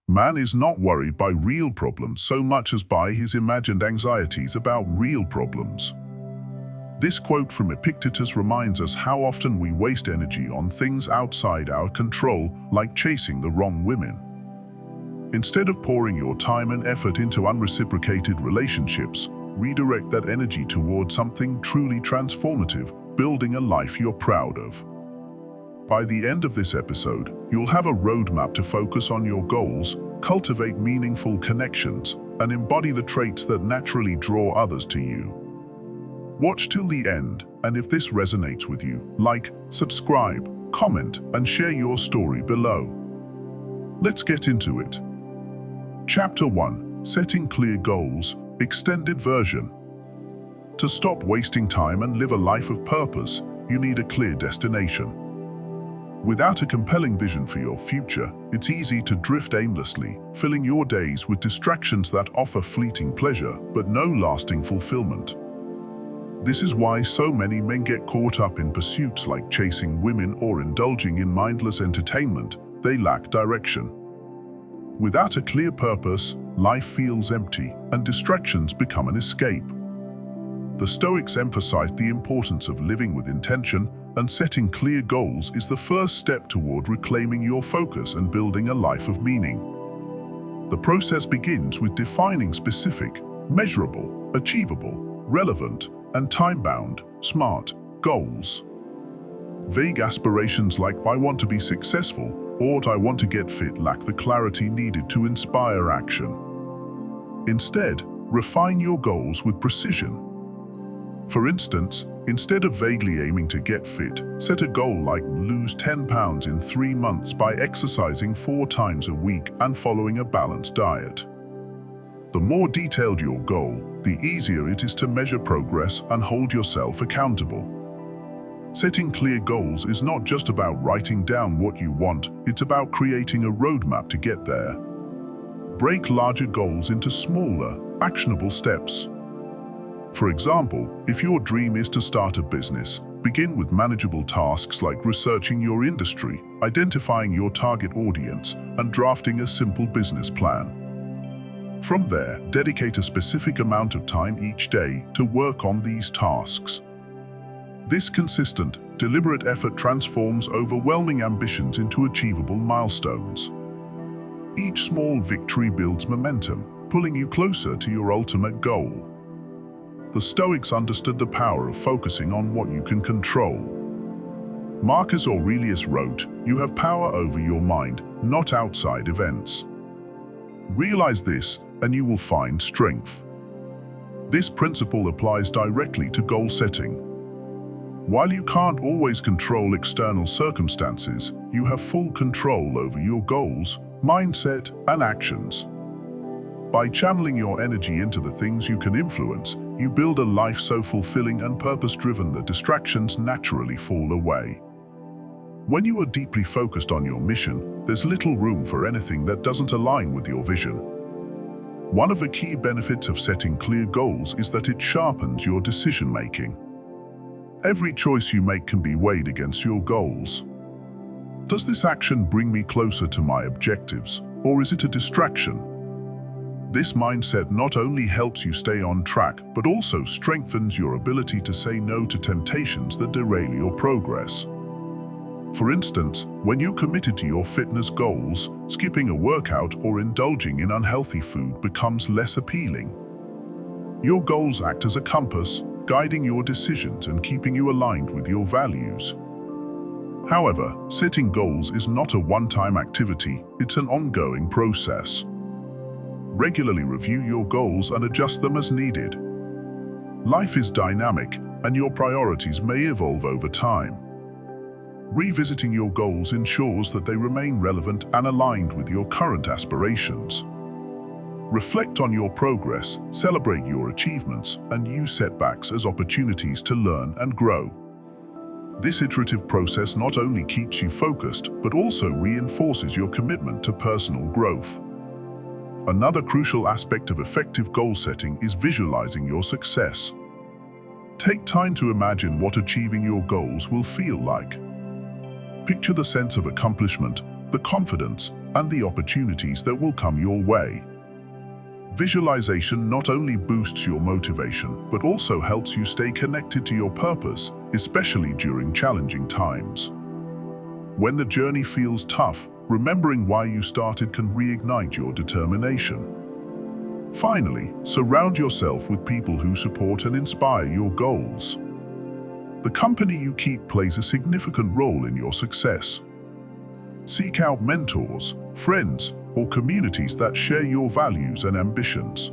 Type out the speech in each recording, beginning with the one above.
Man is not worried by real problems so much as by his imagined anxieties about real problems. This quote from Epictetus reminds us how often we waste energy on things outside our control, like chasing the wrong women. Instead of pouring your time and effort into unreciprocated relationships, redirect that energy toward something truly transformative, building a life you're proud of. By the end of this episode, you'll have a roadmap to focus on your goals, cultivate meaningful connections, and embody the traits that naturally draw others to you. Watch till the end, and if this resonates with you, like, subscribe, comment, and share your story below. Let's get into it. Chapter 1: Setting Clear Goals, Extended Version. To stop wasting time and live a life of purpose, you need a clear destination. Without a compelling vision for your future, it's easy to drift aimlessly, filling your days with distractions that offer fleeting pleasure but no lasting fulfillment. This is why so many men get caught up in pursuits like chasing women or indulging in mindless entertainment. They lack direction. Without a clear purpose, life feels empty, and distractions become an escape. The Stoics emphasized the importance of living with intention, and setting clear goals is the first step toward reclaiming your focus and building a life of meaning. The process begins with defining specific, measurable, achievable, relevant, and time-bound, SMART goals. Vague aspirations like "I want to be successful" or "I want to get fit" lack the clarity needed to inspire action. Instead, refine your goals with precision. For instance, instead of vaguely aiming to get fit, set a goal like lose 10 pounds in 3 months by exercising 4 times a week and following a balanced diet. The more detailed your goal, the easier it is to measure progress and hold yourself accountable. Setting clear goals is not just about writing down what you want, it's about creating a roadmap to get there. Break larger goals into smaller, actionable steps. For example, if your dream is to start a business, begin with manageable tasks like researching your industry, identifying your target audience, and drafting a simple business plan. From there, dedicate a specific amount of time each day to work on these tasks. This consistent, deliberate effort transforms overwhelming ambitions into achievable milestones. Each small victory builds momentum, pulling you closer to your ultimate goal. The Stoics understood the power of focusing on what you can control. Marcus Aurelius wrote, "You have power over your mind, not outside events." Realize this, and you will find strength. This principle applies directly to goal setting. While you can't always control external circumstances, you have full control over your goals, mindset, and actions. By channeling your energy into the things you can influence, you build a life so fulfilling and purpose-driven that distractions naturally fall away. When you are deeply focused on your mission, there's little room for anything that doesn't align with your vision. One of the key benefits of setting clear goals is that it sharpens your decision-making. Every choice you make can be weighed against your goals. Does this action bring me closer to my objectives, or is it a distraction? This mindset not only helps you stay on track, but also strengthens your ability to say no to temptations that derail your progress. For instance, when you're committed to your fitness goals, skipping a workout or indulging in unhealthy food becomes less appealing. Your goals act as a compass, guiding your decisions and keeping you aligned with your values. However, setting goals is not a one-time activity, it's an ongoing process. Regularly review your goals and adjust them as needed. Life is dynamic, and your priorities may evolve over time. Revisiting your goals ensures that they remain relevant and aligned with your current aspirations. Reflect on your progress, celebrate your achievements, and use setbacks as opportunities to learn and grow. This iterative process not only keeps you focused, but also reinforces your commitment to personal growth. Another crucial aspect of effective goal setting is visualizing your success. Take time to imagine what achieving your goals will feel like. Picture the sense of accomplishment, the confidence, and the opportunities that will come your way. Visualization not only boosts your motivation, but also helps you stay connected to your purpose, especially during challenging times. When the journey feels tough, remembering why you started can reignite your determination. Finally, surround yourself with people who support and inspire your goals. The company you keep plays a significant role in your success. Seek out mentors, friends, or communities that share your values and ambitions.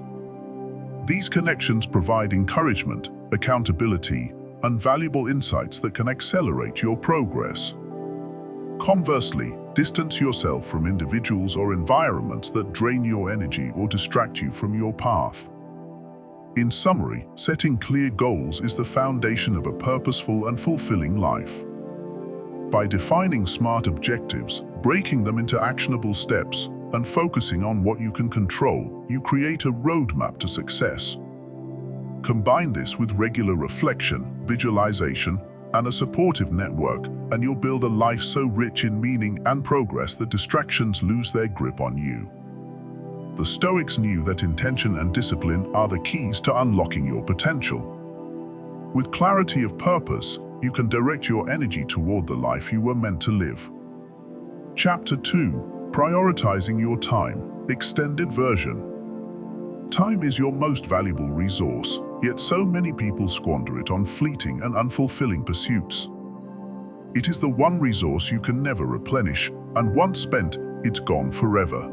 These connections provide encouragement, accountability, and valuable insights that can accelerate your progress. Conversely, distance yourself from individuals or environments that drain your energy or distract you from your path. In summary, setting clear goals is the foundation of a purposeful and fulfilling life. By defining smart objectives, breaking them into actionable steps, and focusing on what you can control, you create a roadmap to success. Combine this with regular reflection, visualization, and a supportive network, and you'll build a life so rich in meaning and progress that distractions lose their grip on you. The Stoics knew that intention and discipline are the keys to unlocking your potential. With clarity of purpose, you can direct your energy toward the life you were meant to live. Chapter 2: Prioritizing your time, extended version. Time is your most valuable resource, yet so many people squander it on fleeting and unfulfilling pursuits. It is the one resource you can never replenish, and once spent, it's gone forever.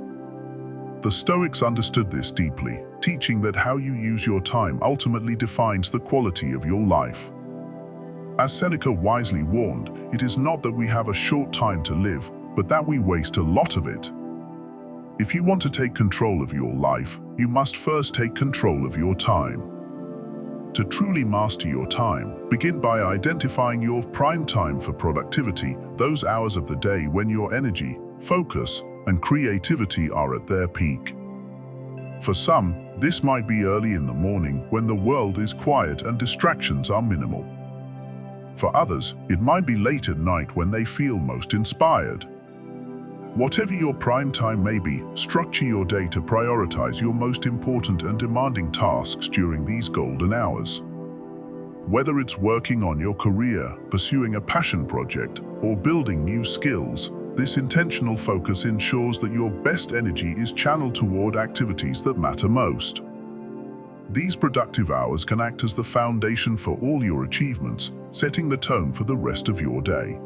The Stoics understood this deeply, teaching that how you use your time ultimately defines the quality of your life. As Seneca wisely warned, it is not that we have a short time to live, but that we waste a lot of it. If you want to take control of your life, you must first take control of your time. To truly master your time, begin by identifying your prime time for productivity, those hours of the day when your energy, focus, and creativity are at their peak. For some, this might be early in the morning when the world is quiet and distractions are minimal. For others, it might be late at night when they feel most inspired. Whatever your prime time may be, structure your day to prioritize your most important and demanding tasks during these golden hours. Whether it's working on your career, pursuing a passion project, or building new skills, this intentional focus ensures that your best energy is channeled toward activities that matter most. These productive hours can act as the foundation for all your achievements, setting the tone for the rest of your day.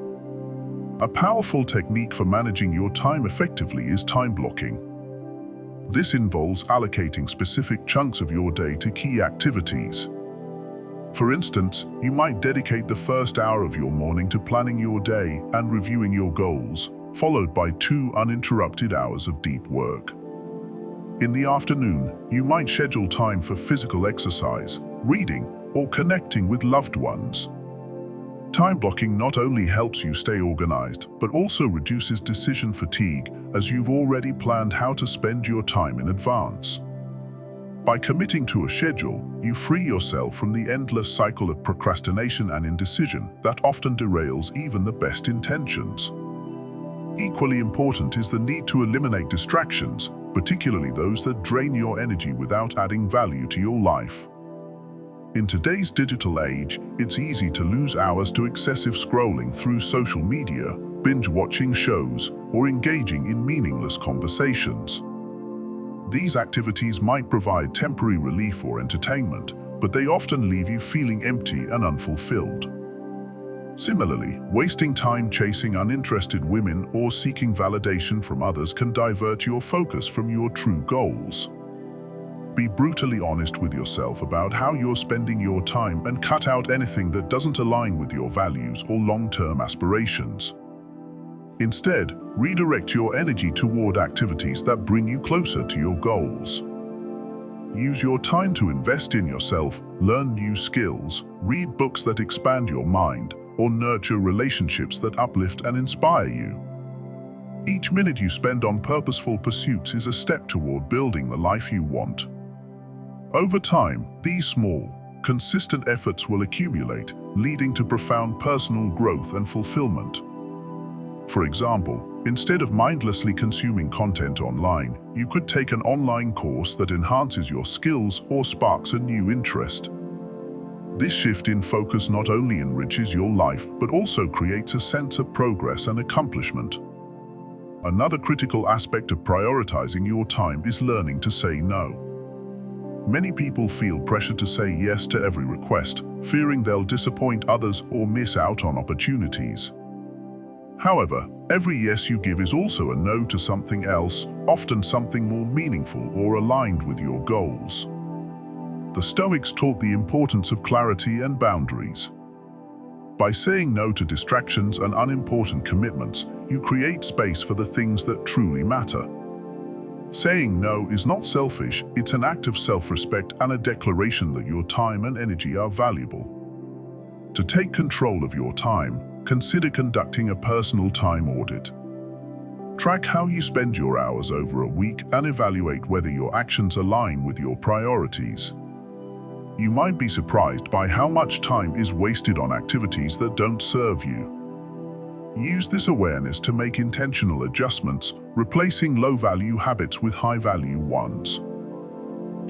A powerful technique for managing your time effectively is time blocking. This involves allocating specific chunks of your day to key activities. For instance, you might dedicate the first hour of your morning to planning your day and reviewing your goals, followed by 2 uninterrupted hours of deep work. In the afternoon, you might schedule time for physical exercise, reading, or connecting with loved ones. Time blocking not only helps you stay organized, but also reduces decision fatigue, as you've already planned how to spend your time in advance. By committing to a schedule, you free yourself from the endless cycle of procrastination and indecision that often derails even the best intentions. Equally important is the need to eliminate distractions, particularly those that drain your energy without adding value to your life. In today's digital age, it's easy to lose hours to excessive scrolling through social media, binge-watching shows, or engaging in meaningless conversations. These activities might provide temporary relief or entertainment, but they often leave you feeling empty and unfulfilled. Similarly, wasting time chasing uninterested women or seeking validation from others can divert your focus from your true goals. Be brutally honest with yourself about how you're spending your time and cut out anything that doesn't align with your values or long-term aspirations. Instead, redirect your energy toward activities that bring you closer to your goals. Use your time to invest in yourself, learn new skills, read books that expand your mind, or nurture relationships that uplift and inspire you. Each minute you spend on purposeful pursuits is a step toward building the life you want. Over time, these small, consistent efforts will accumulate, leading to profound personal growth and fulfillment. For example, Instead of mindlessly consuming content online, you could take an online course that enhances your skills or sparks a new interest. This shift in focus not only enriches your life, but also creates a sense of progress and accomplishment. Another critical aspect of prioritizing your time is learning to say no. Many people feel pressure to say yes to every request, fearing they'll disappoint others or miss out on opportunities. However, every yes you give is also a no to something else, often something more meaningful or aligned with your goals. The Stoics taught the importance of clarity and boundaries. By saying no to distractions and unimportant commitments, you create space for the things that truly matter. Saying no is not selfish, it's an act of self-respect and a declaration that your time and energy are valuable. To take control of your time, consider conducting a personal time audit. Track how you spend your hours over a week and evaluate whether your actions align with your priorities. You might be surprised by how much time is wasted on activities that don't serve you. Use this awareness to make intentional adjustments, replacing low-value habits with high-value ones.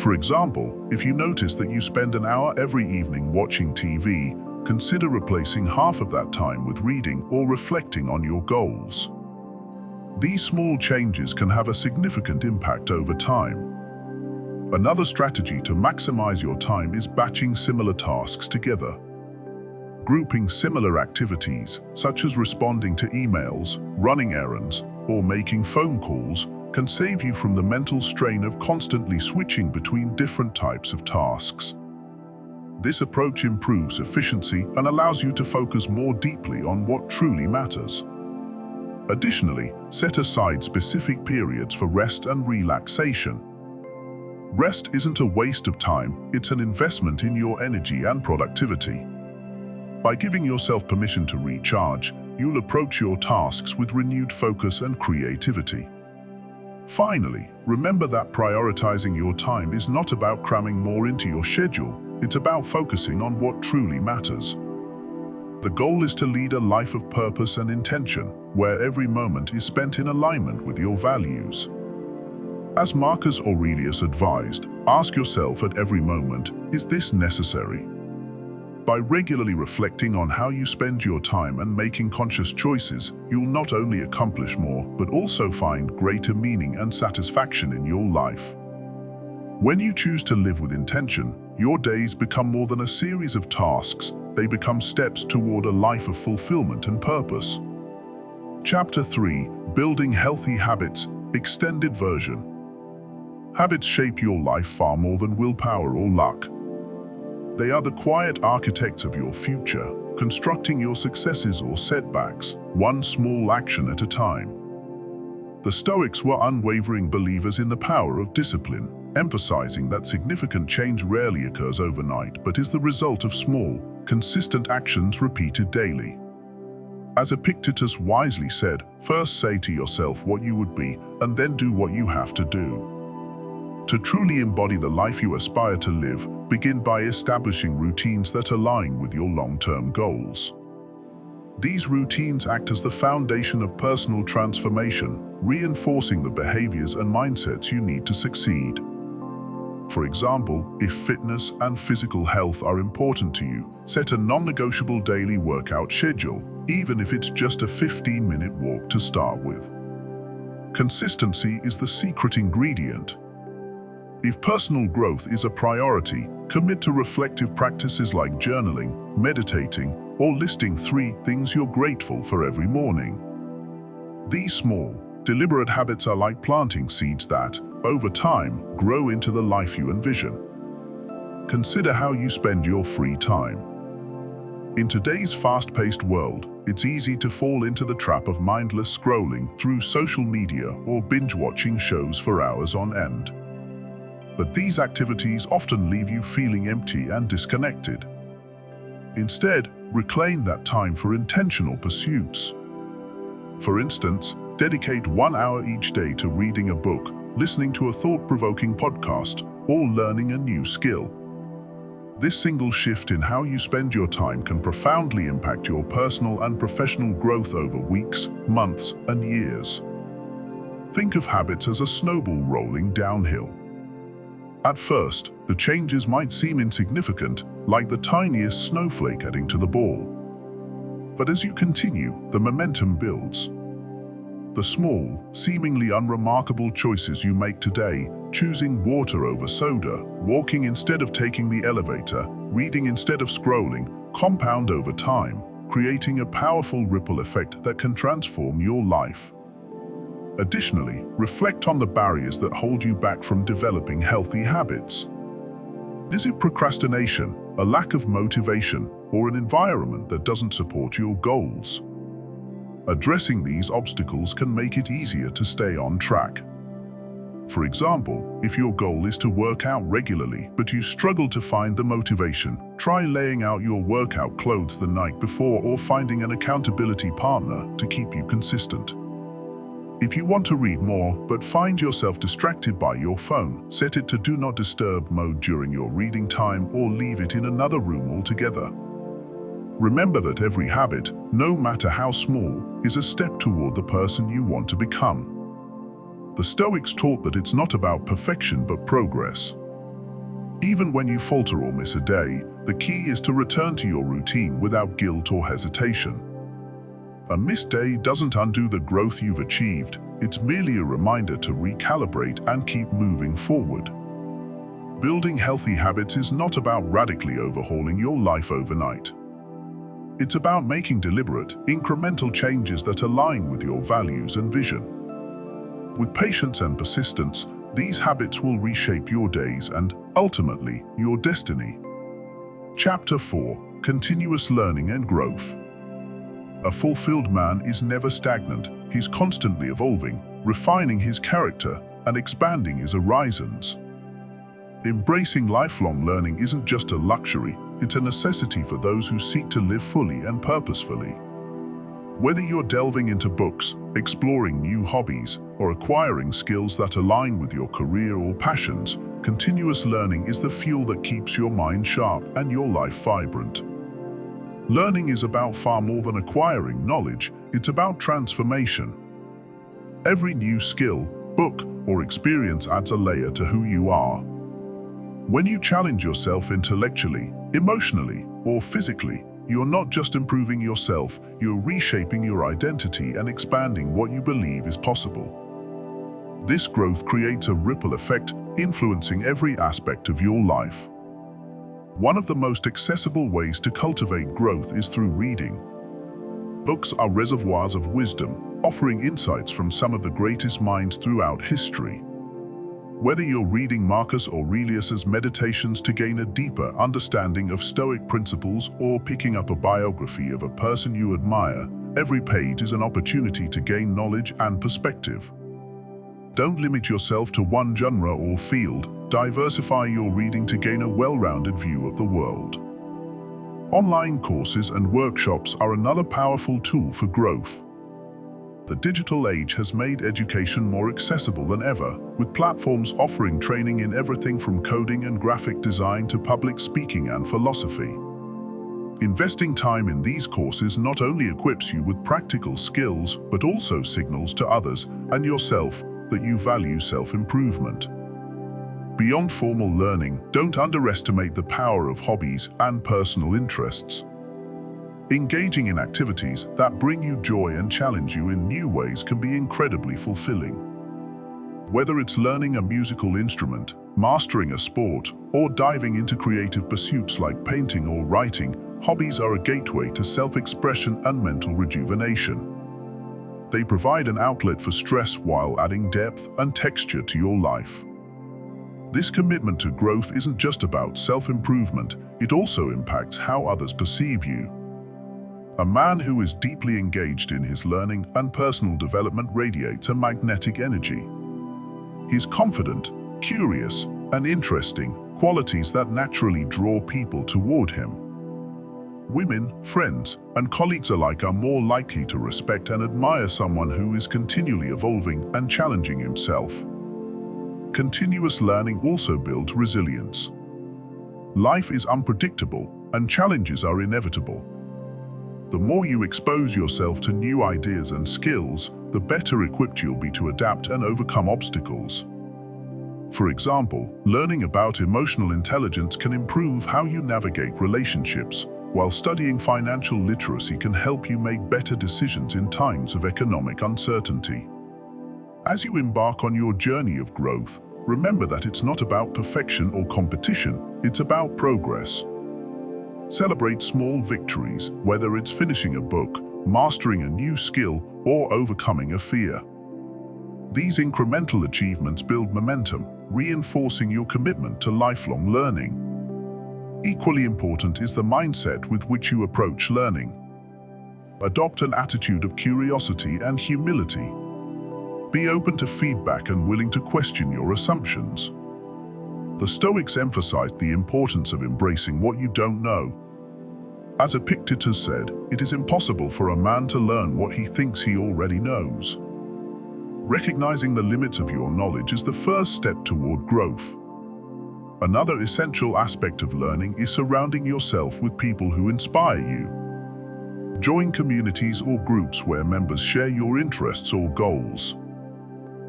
For example, if you notice that you spend an hour every evening watching TV, consider replacing half of that time with reading or reflecting on your goals. These small changes can have a significant impact over time. Another strategy to maximize your time is batching similar tasks together. Grouping similar activities, such as responding to emails, running errands, or making phone calls, can save you from the mental strain of constantly switching between different types of tasks. This approach improves efficiency and allows you to focus more deeply on what truly matters. Additionally, set aside specific periods for rest and relaxation. Rest isn't a waste of time, it's an investment in your energy and productivity. By giving yourself permission to recharge, you'll approach your tasks with renewed focus and creativity. Finally, remember that prioritizing your time is not about cramming more into your schedule, it's about focusing on what truly matters. The goal is to lead a life of purpose and intention, where every moment is spent in alignment with your values. As Marcus Aurelius advised, ask yourself at every moment, is this necessary? By regularly reflecting on how you spend your time and making conscious choices, you'll not only accomplish more, but also find greater meaning and satisfaction in your life. When you choose to live with intention, your days become more than a series of tasks, they become steps toward a life of fulfillment and purpose. Chapter 3: Building Healthy Habits, Extended Version. Habits shape your life far more than willpower or luck. They are the quiet architects of your future, constructing your successes or setbacks, one small action at a time. The Stoics were unwavering believers in the power of discipline, emphasizing that significant change rarely occurs overnight but is the result of small, consistent actions repeated daily. As Epictetus wisely said, first say to yourself what you would be, and then do what you have to do. To truly embody the life you aspire to live, begin by establishing routines that align with your long-term goals. These routines act as the foundation of personal transformation, reinforcing the behaviors and mindsets you need to succeed. For example, if fitness and physical health are important to you, set a non-negotiable daily workout schedule, even if it's just a 15-minute walk to start with. Consistency is the secret ingredient. If personal growth is a priority, commit to reflective practices like journaling, meditating, or listing 3 things you're grateful for every morning. These small, deliberate habits are like planting seeds that, over time, grow into the life you envision. Consider how you spend your free time. In today's fast-paced world, it's easy to fall into the trap of mindless scrolling through social media or binge-watching shows for hours on end. But these activities often leave you feeling empty and disconnected. Instead, reclaim that time for intentional pursuits. For instance, dedicate 1 hour each day to reading a book, listening to a thought-provoking podcast, or learning a new skill. This single shift in how you spend your time can profoundly impact your personal and professional growth over weeks, months, and years. Think of habits as a snowball rolling downhill. At first, the changes might seem insignificant, like the tiniest snowflake adding to the ball. But as you continue, the momentum builds. The small, seemingly unremarkable choices you make today, choosing water over soda, walking instead of taking the elevator, reading instead of scrolling, compound over time, creating a powerful ripple effect that can transform your life. Additionally, reflect on the barriers that hold you back from developing healthy habits. Is it procrastination, a lack of motivation, or an environment that doesn't support your goals? Addressing these obstacles can make it easier to stay on track. For example, if your goal is to work out regularly but you struggle to find the motivation, try laying out your workout clothes the night before or finding an accountability partner to keep you consistent. If you want to read more but find yourself distracted by your phone, set it to Do Not Disturb mode during your reading time or leave it in another room altogether. Remember that every habit, no matter how small, is a step toward the person you want to become. The Stoics taught that it's not about perfection but progress. Even when you falter or miss a day, the key is to return to your routine without guilt or hesitation. A missed day doesn't undo the growth you've achieved, it's merely a reminder to recalibrate and keep moving forward. Building healthy habits is not about radically overhauling your life overnight. It's about making deliberate, incremental changes that align with your values and vision. With patience and persistence, these habits will reshape your days and, ultimately, your destiny. Chapter 4: Continuous Learning and Growth. A fulfilled man is never stagnant. He's constantly evolving, refining his character, and expanding his horizons. Embracing lifelong learning isn't just a luxury, it's a necessity for those who seek to live fully and purposefully. Whether you're delving into books, exploring new hobbies, or acquiring skills that align with your career or passions, continuous learning is the fuel that keeps your mind sharp and your life vibrant. Learning is about far more than acquiring knowledge, it's about transformation. Every new skill, book, or experience adds a layer to who you are. When you challenge yourself intellectually, emotionally, or physically, you're not just improving yourself, you're reshaping your identity and expanding what you believe is possible. This growth creates a ripple effect, influencing every aspect of your life. One of the most accessible ways to cultivate growth is through reading. Books are reservoirs of wisdom, offering insights from some of the greatest minds throughout history. Whether you're reading Marcus Aurelius's Meditations to gain a deeper understanding of Stoic principles or picking up a biography of a person you admire, every page is an opportunity to gain knowledge and perspective. Don't limit yourself to one genre or field, diversify your reading to gain a well-rounded view of the world. Online courses and workshops are another powerful tool for growth. The digital age has made education more accessible than ever, with platforms offering training in everything from coding and graphic design to public speaking and philosophy. Investing time in these courses not only equips you with practical skills, but also signals to others and yourself that you value self-improvement. Beyond formal learning, don't underestimate the power of hobbies and personal interests. Engaging in activities that bring you joy and challenge you in new ways can be incredibly fulfilling. Whether it's learning a musical instrument, mastering a sport, or diving into creative pursuits like painting or writing, hobbies are a gateway to self-expression and mental rejuvenation. They provide an outlet for stress while adding depth and texture to your life. This commitment to growth isn't just about self-improvement, it also impacts how others perceive you. A man who is deeply engaged in his learning and personal development radiates a magnetic energy. He's confident, curious, and interesting, qualities that naturally draw people toward him. Women, friends, and colleagues alike are more likely to respect and admire someone who is continually evolving and challenging himself. Continuous learning also builds resilience. Life is unpredictable, and challenges are inevitable. The more you expose yourself to new ideas and skills, the better equipped you'll be to adapt and overcome obstacles. For example, learning about emotional intelligence can improve how you navigate relationships, while studying financial literacy can help you make better decisions in times of economic uncertainty. As you embark on your journey of growth, remember that it's not about perfection or competition, it's about progress. Celebrate small victories, whether it's finishing a book, mastering a new skill, or overcoming a fear. These incremental achievements build momentum, reinforcing your commitment to lifelong learning. Equally important is the mindset with which you approach learning. Adopt an attitude of curiosity and humility. Be open to feedback and willing to question your assumptions. The Stoics emphasized the importance of embracing what you don't know. As Epictetus said, it is impossible for a man to learn what he thinks he already knows. Recognizing the limits of your knowledge is the first step toward growth. Another essential aspect of learning is surrounding yourself with people who inspire you. Join communities or groups where members share your interests or goals.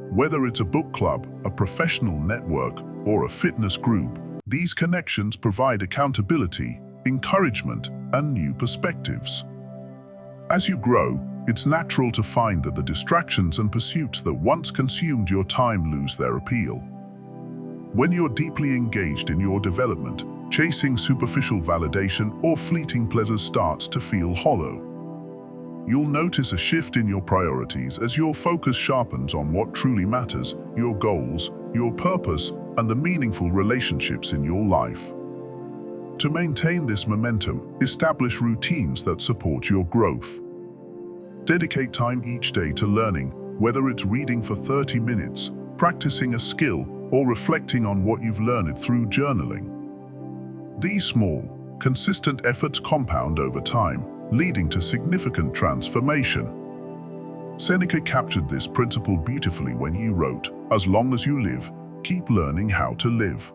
Whether it's a book club, a professional network, or a fitness group, these connections provide accountability, encouragement, and new perspectives. As you grow, it's natural to find that the distractions and pursuits that once consumed your time lose their appeal. When you're deeply engaged in your development, chasing superficial validation or fleeting pleasure starts to feel hollow. You'll notice a shift in your priorities as your focus sharpens on what truly matters, your goals, your purpose, and the meaningful relationships in your life. To maintain this momentum, establish routines that support your growth. Dedicate time each day to learning, whether it's reading for 30 minutes, practicing a skill, or reflecting on what you've learned through journaling. These small, consistent efforts compound over time, leading to significant transformation. Seneca captured this principle beautifully when he wrote, "As long as you live, keep learning how to live."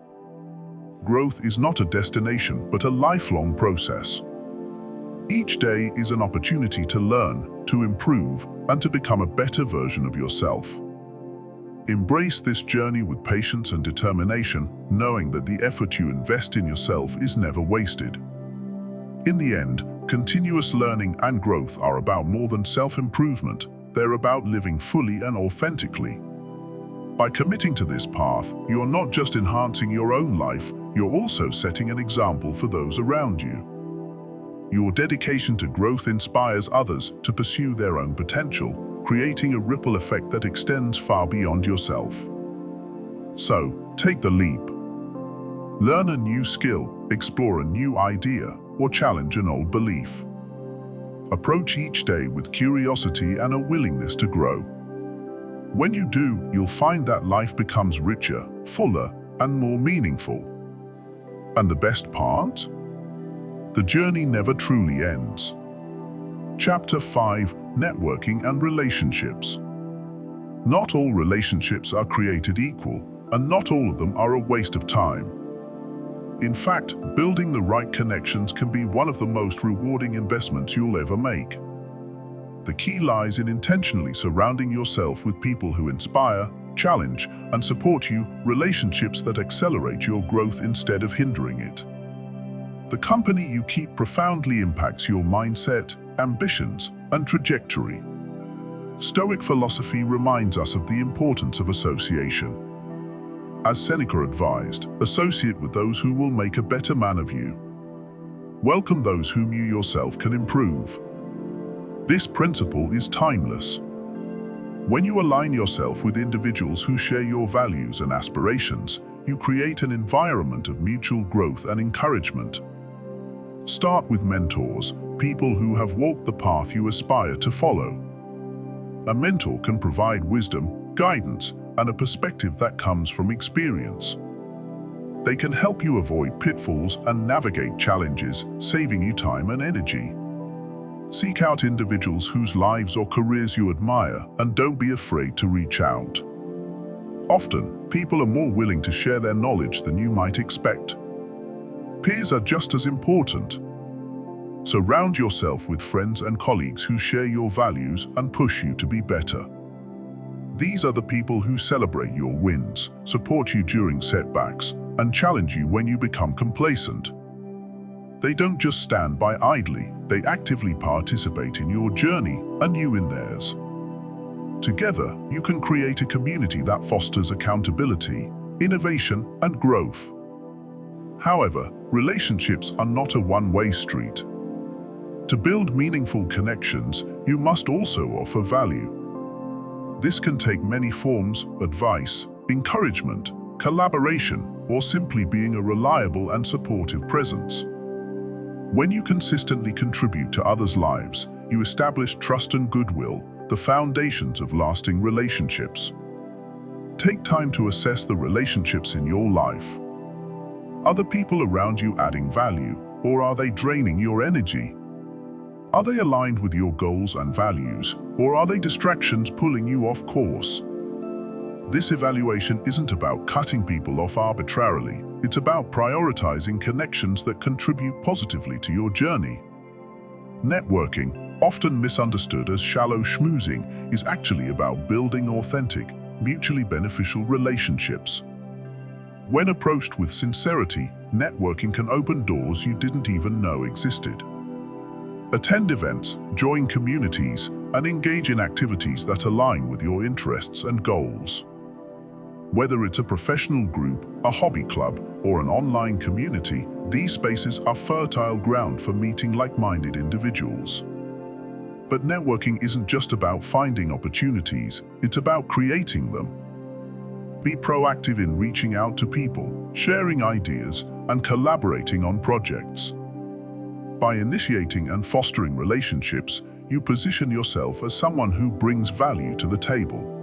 Growth is not a destination, but a lifelong process. Each day is an opportunity to learn, to improve, and to become a better version of yourself. Embrace this journey with patience and determination, knowing that the effort you invest in yourself is never wasted. In the end, continuous learning and growth are about more than self-improvement. They're about living fully and authentically. By committing to this path, you're not just enhancing your own life, you're also setting an example for those around you. Your dedication to growth inspires others to pursue their own potential, creating a ripple effect that extends far beyond yourself. So, take the leap. Learn a new skill, explore a new idea, or challenge an old belief. Approach each day with curiosity and a willingness to grow. When you do, you'll find that life becomes richer, fuller, and more meaningful. And the best part? The journey never truly ends. Chapter 5: Networking and Relationships. Not all relationships are created equal, and not all of them are a waste of time. In fact, building the right connections can be one of the most rewarding investments you'll ever make. The key lies in intentionally surrounding yourself with people who inspire, challenge, and support you, relationships that accelerate your growth instead of hindering it. The company you keep profoundly impacts your mindset, ambitions, and trajectory. Stoic philosophy reminds us of the importance of association. As Seneca advised, associate with those who will make a better man of you. Welcome those whom you yourself can improve. This principle is timeless. When you align yourself with individuals who share your values and aspirations, you create an environment of mutual growth and encouragement. Start with mentors, people who have walked the path you aspire to follow. A mentor can provide wisdom, guidance, and a perspective that comes from experience. They can help you avoid pitfalls and navigate challenges, saving you time and energy. Seek out individuals whose lives or careers you admire, and don't be afraid to reach out. Often, people are more willing to share their knowledge than you might expect. Peers are just as important. Surround yourself with friends and colleagues who share your values and push you to be better. These are the people who celebrate your wins, support you during setbacks, and challenge you when you become complacent. They don't just stand by idly, they actively participate in your journey and you in theirs. Together, you can create a community that fosters accountability, innovation, and growth. However, relationships are not a one-way street. To build meaningful connections, you must also offer value. This can take many forms: advice, encouragement, collaboration, or simply being a reliable and supportive presence. When you consistently contribute to others' lives, you establish trust and goodwill, the foundations of lasting relationships. Take time to assess the relationships in your life. Are the people around you adding value, or are they draining your energy? Are they aligned with your goals and values, or are they distractions pulling you off course? This evaluation isn't about cutting people off arbitrarily. It's about prioritizing connections that contribute positively to your journey. Networking, often misunderstood as shallow schmoozing, is actually about building authentic, mutually beneficial relationships. When approached with sincerity, networking can open doors you didn't even know existed. Attend events, join communities, and engage in activities that align with your interests and goals. Whether it's a professional group, a hobby club, or an online community, these spaces are fertile ground for meeting like-minded individuals. But networking isn't just about finding opportunities, it's about creating them. Be proactive in reaching out to people, sharing ideas, and collaborating on projects. By initiating and fostering relationships, you position yourself as someone who brings value to the table.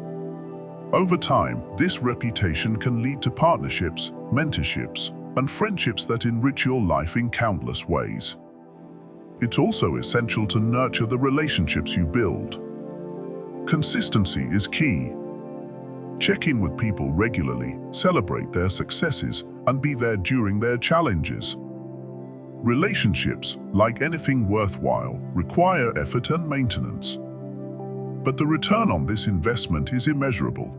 Over time, this reputation can lead to partnerships, mentorships, and friendships that enrich your life in countless ways. It's also essential to nurture the relationships you build. Consistency is key. Check in with people regularly, celebrate their successes, and be there during their challenges. Relationships, like anything worthwhile, require effort and maintenance. But the return on this investment is immeasurable.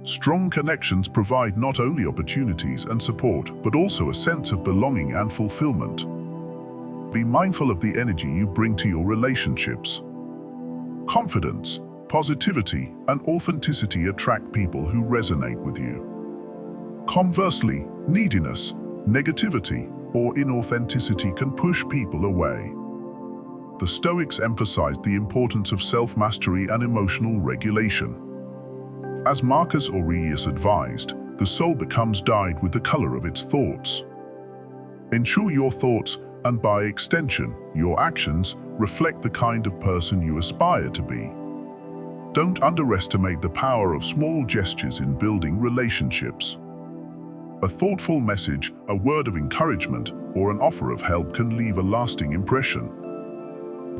Strong connections provide not only opportunities and support, but also a sense of belonging and fulfillment. Be mindful of the energy you bring to your relationships. Confidence, positivity, and authenticity attract people who resonate with you. Conversely, neediness, negativity, or inauthenticity can push people away. The Stoics emphasized the importance of self-mastery and emotional regulation. As Marcus Aurelius advised, the soul becomes dyed with the color of its thoughts. Ensure your thoughts, and by extension, your actions, reflect the kind of person you aspire to be. Don't underestimate the power of small gestures in building relationships. A thoughtful message, a word of encouragement, or an offer of help can leave a lasting impression.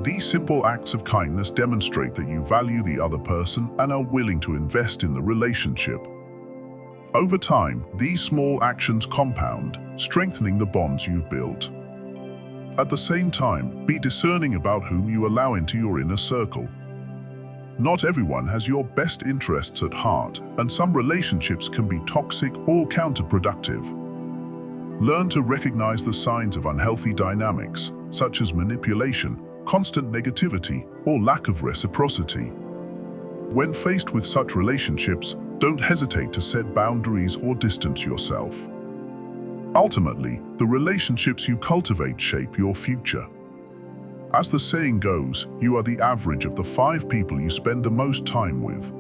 These simple acts of kindness demonstrate that you value the other person and are willing to invest in the relationship. Over time, these small actions compound, strengthening the bonds you've built. At the same time, be discerning about whom you allow into your inner circle. Not everyone has your best interests at heart, and some relationships can be toxic or counterproductive. Learn to recognize the signs of unhealthy dynamics, such as manipulation, constant negativity, or lack of reciprocity. When faced with such relationships, don't hesitate to set boundaries or distance yourself. Ultimately, the relationships you cultivate shape your future. As the saying goes, you are the average of the 5 people you spend the most time with.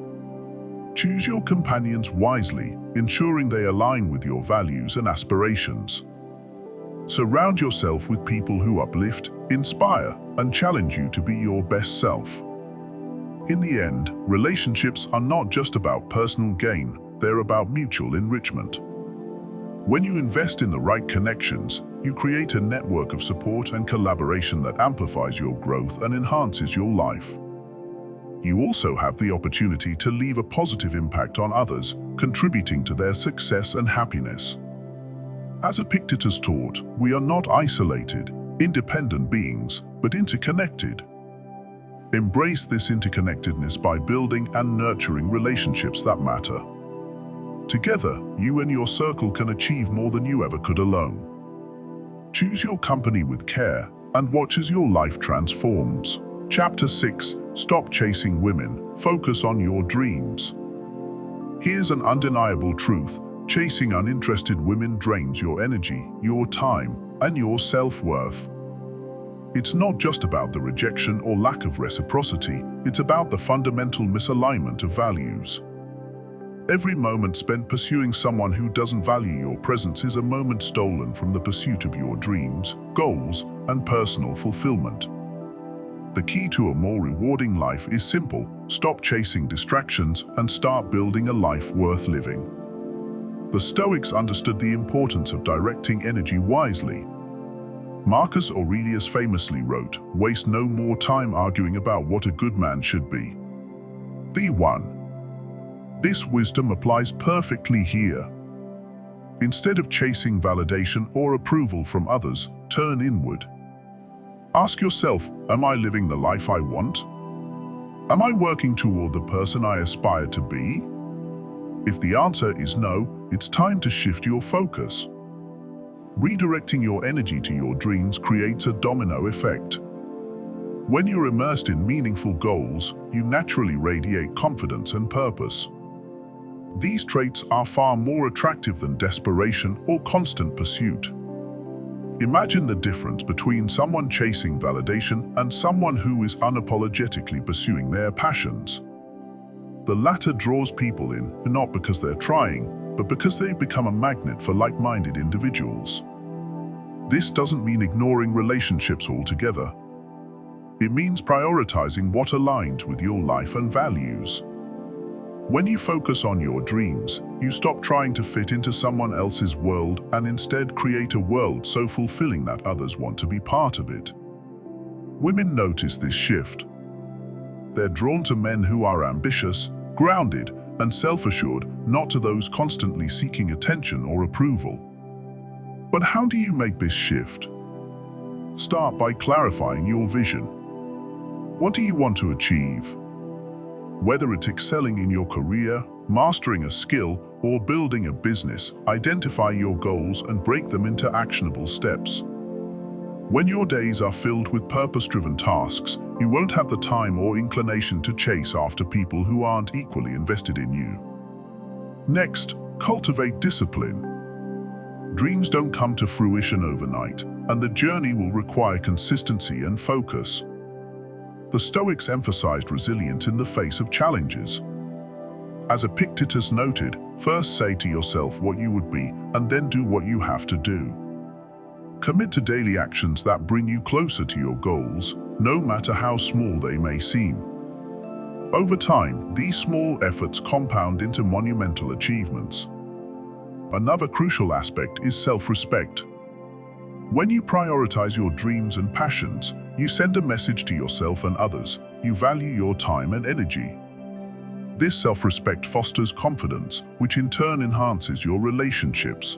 Choose your companions wisely, ensuring they align with your values and aspirations. Surround yourself with people who uplift, inspire, and challenge you to be your best self. In the end, relationships are not just about personal gain, they're about mutual enrichment. When you invest in the right connections, you create a network of support and collaboration that amplifies your growth and enhances your life. You also have the opportunity to leave a positive impact on others, contributing to their success and happiness. As Epictetus taught, we are not isolated, independent beings, but interconnected. Embrace this interconnectedness by building and nurturing relationships that matter. Together, you and your circle can achieve more than you ever could alone. Choose your company with care and watch as your life transforms. Chapter 6. Stop chasing women. Focus on your dreams. Here's an undeniable truth. Chasing uninterested women drains your energy, your time, and your self-worth. It's not just about the rejection or lack of reciprocity, it's about the fundamental misalignment of values. Every moment spent pursuing someone who doesn't value your presence is a moment stolen from the pursuit of your dreams, goals, and personal fulfillment. The key to a more rewarding life is simple: stop chasing distractions and start building a life worth living. The Stoics understood the importance of directing energy wisely. Marcus Aurelius famously wrote, "Waste no more time arguing about what a good man should be." The one. This wisdom applies perfectly here. Instead of chasing validation or approval from others, turn inward. Ask yourself, am I living the life I want? Am I working toward the person I aspire to be? If the answer is no, it's time to shift your focus. Redirecting your energy to your dreams creates a domino effect. When you're immersed in meaningful goals, you naturally radiate confidence and purpose. These traits are far more attractive than desperation or constant pursuit. Imagine the difference between someone chasing validation and someone who is unapologetically pursuing their passions. The latter draws people in, not because they're trying, but because they become a magnet for like-minded individuals. This doesn't mean ignoring relationships altogether. It means prioritizing what aligns with your life and values. When you focus on your dreams, you stop trying to fit into someone else's world and instead create a world so fulfilling that others want to be part of it. Women notice this shift. They're drawn to men who are ambitious, grounded, and self-assured, not to those constantly seeking attention or approval. But how do you make this shift? Start by clarifying your vision. What do you want to achieve? Whether it's excelling in your career, mastering a skill, or building a business, identify your goals and break them into actionable steps. When your days are filled with purpose-driven tasks, you won't have the time or inclination to chase after people who aren't equally invested in you. Next, cultivate discipline. Dreams don't come to fruition overnight, and the journey will require consistency and focus. The Stoics emphasized resilience in the face of challenges. As Epictetus noted, first say to yourself what you would be, and then do what you have to do. Commit to daily actions that bring you closer to your goals, no matter how small they may seem. Over time, these small efforts compound into monumental achievements. Another crucial aspect is self-respect. When you prioritize your dreams and passions, you send a message to yourself and others. You value your time and energy. This self-respect fosters confidence, which in turn enhances your relationships.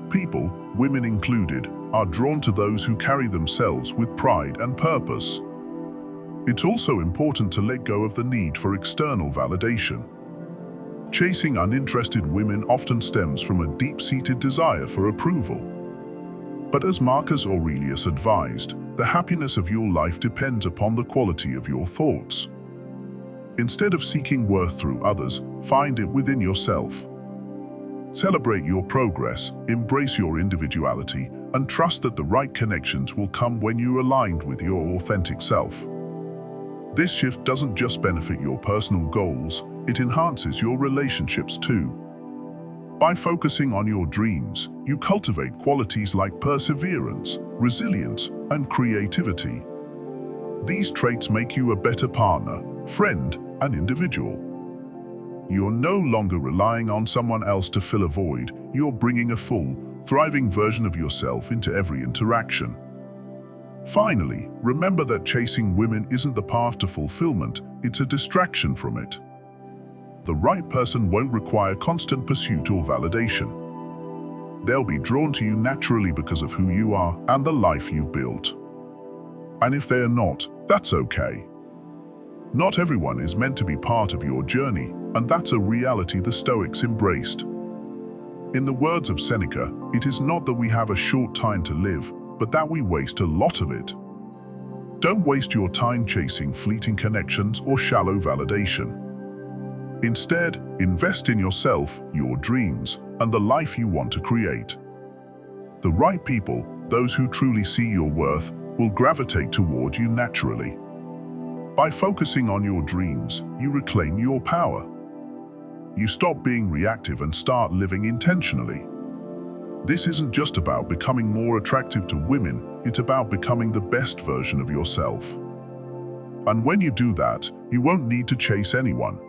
People, women included, are drawn to those who carry themselves with pride and purpose. It's also important to let go of the need for external validation. Chasing uninterested women often stems from a deep-seated desire for approval. But as Marcus Aurelius advised, the happiness of your life depends upon the quality of your thoughts. Instead of seeking worth through others, find it within yourself. Celebrate your progress, embrace your individuality, and trust that the right connections will come when you're aligned with your authentic self. This shift doesn't just benefit your personal goals, it enhances your relationships too. By focusing on your dreams, you cultivate qualities like perseverance, resilience, and creativity. These traits make you a better partner, friend, and individual. You're no longer relying on someone else to fill a void, you're bringing a full, thriving version of yourself into every interaction. Finally, remember that chasing women isn't the path to fulfillment, it's a distraction from it. The right person won't require constant pursuit or validation. They'll be drawn to you naturally because of who you are and the life you've built. And if they are not, that's okay. Not everyone is meant to be part of your journey, and that's a reality the Stoics embraced. In the words of Seneca, it is not that we have a short time to live, but that we waste a lot of it. Don't waste your time chasing fleeting connections or shallow validation. Instead, invest in yourself, your dreams, and the life you want to create. The right people, those who truly see your worth, will gravitate toward you naturally. By focusing on your dreams, you reclaim your power. You stop being reactive and start living intentionally. This isn't just about becoming more attractive to women, it's about becoming the best version of yourself. And when you do that, you won't need to chase anyone.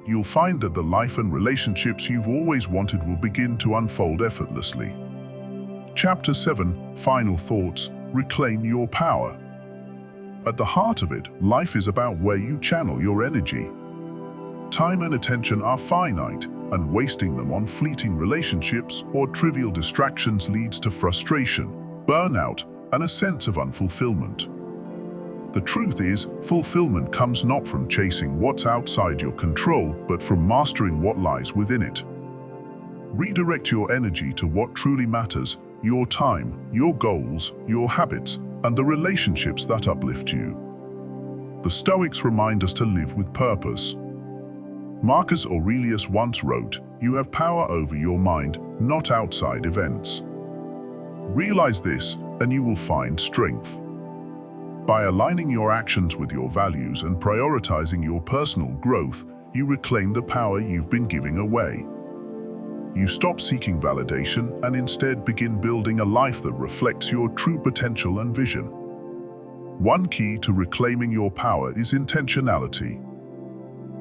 You'll find that the life and relationships you've always wanted will begin to unfold effortlessly. Chapter 7, Final Thoughts, Reclaim Your Power. At the heart of it, life is about where you channel your energy. Time and attention are finite, and wasting them on fleeting relationships or trivial distractions leads to frustration, burnout, and a sense of unfulfillment. The truth is, fulfillment comes not from chasing what's outside your control, but from mastering what lies within it. Redirect your energy to what truly matters: your time, your goals, your habits, and the relationships that uplift you. The Stoics remind us to live with purpose. Marcus Aurelius once wrote, "You have power over your mind, not outside events." Realize this, and you will find strength. By aligning your actions with your values and prioritizing your personal growth, you reclaim the power you've been giving away. You stop seeking validation and instead begin building a life that reflects your true potential and vision. One key to reclaiming your power is intentionality.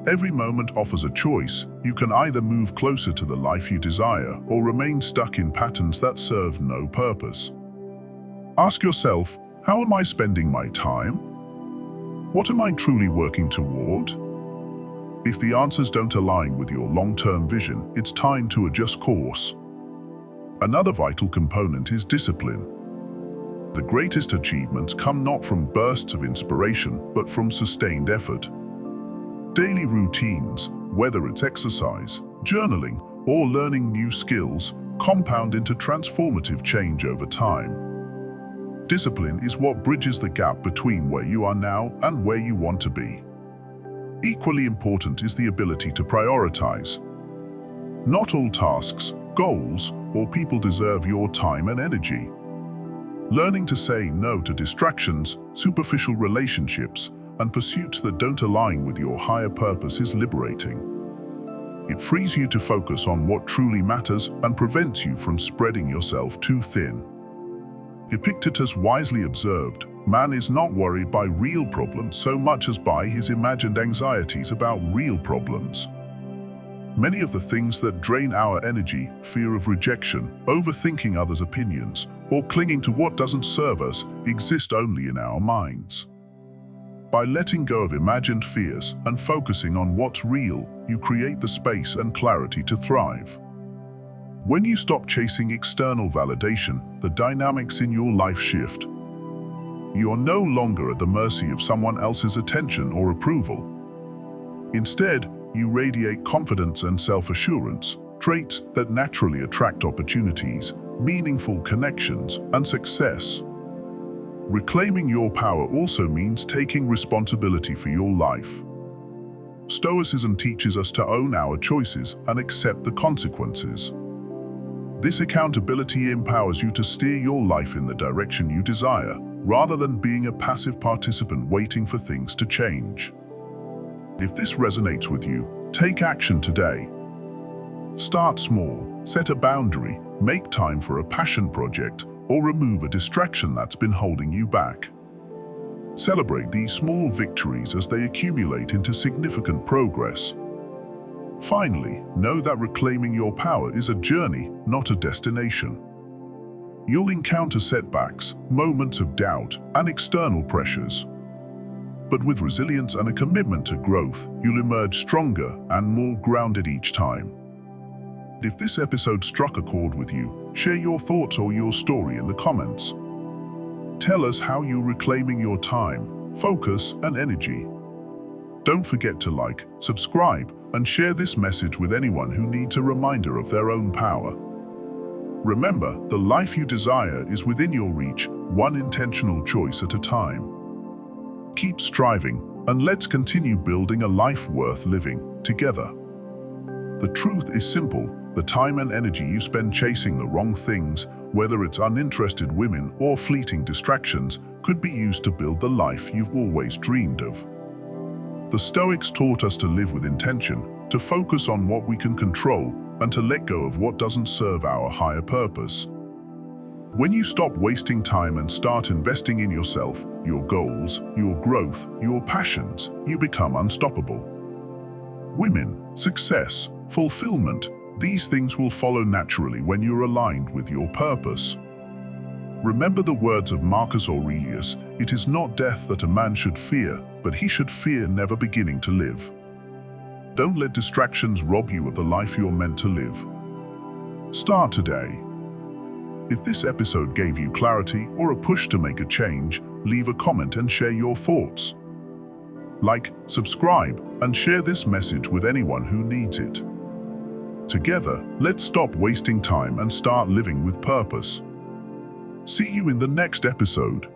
Every moment offers a choice. You can either move closer to the life you desire or remain stuck in patterns that serve no purpose. Ask yourself, how am I spending my time? What am I truly working toward? If the answers don't align with your long-term vision, it's time to adjust course. Another vital component is discipline. The greatest achievements come not from bursts of inspiration, but from sustained effort. Daily routines, whether it's exercise, journaling, or learning new skills, compound into transformative change over time. Discipline is what bridges the gap between where you are now and where you want to be. Equally important is the ability to prioritize. Not all tasks, goals, or people deserve your time and energy. Learning to say no to distractions, superficial relationships, and pursuits that don't align with your higher purpose is liberating. It frees you to focus on what truly matters and prevents you from spreading yourself too thin. Epictetus wisely observed, "Man is not worried by real problems so much as by his imagined anxieties about real problems." Many of the things that drain our energy, fear of rejection, overthinking others' opinions, or clinging to what doesn't serve us, exist only in our minds. By letting go of imagined fears and focusing on what's real, you create the space and clarity to thrive. When you stop chasing external validation, the dynamics in your life shift. You are no longer at the mercy of someone else's attention or approval. Instead, you radiate confidence and self-assurance, traits that naturally attract opportunities, meaningful connections, and success. Reclaiming your power also means taking responsibility for your life. Stoicism teaches us to own our choices and accept the consequences. This accountability empowers you to steer your life in the direction you desire, rather than being a passive participant waiting for things to change. If this resonates with you, take action today. Start small, set a boundary, make time for a passion project, or remove a distraction that's been holding you back. Celebrate these small victories as they accumulate into significant progress. Finally, know that reclaiming your power is a journey, not a destination. You'll encounter setbacks, moments of doubt, and external pressures. But with resilience and a commitment to growth, you'll emerge stronger and more grounded each time. If this episode struck a chord with you, share your thoughts or your story in the comments. Tell us how you're reclaiming your time, focus, and energy. Don't forget to like, subscribe, and share this message with anyone who needs a reminder of their own power. Remember, the life you desire is within your reach, one intentional choice at a time. Keep striving, and let's continue building a life worth living together. The truth is simple: the time and energy you spend chasing the wrong things, whether it's uninterested women or fleeting distractions, could be used to build the life you've always dreamed of. The Stoics taught us to live with intention, to focus on what we can control, and to let go of what doesn't serve our higher purpose. When you stop wasting time and start investing in yourself, your goals, your growth, your passions, you become unstoppable. Women, success, fulfillment, these things will follow naturally when you're aligned with your purpose. Remember the words of Marcus Aurelius: "It is not death that a man should fear, but he should fear never beginning to live." Don't let distractions rob you of the life you're meant to live. Start today. If this episode gave you clarity or a push to make a change, leave a comment and share your thoughts. Like, subscribe, and share this message with anyone who needs it. Together, let's stop wasting time and start living with purpose. See you in the next episode.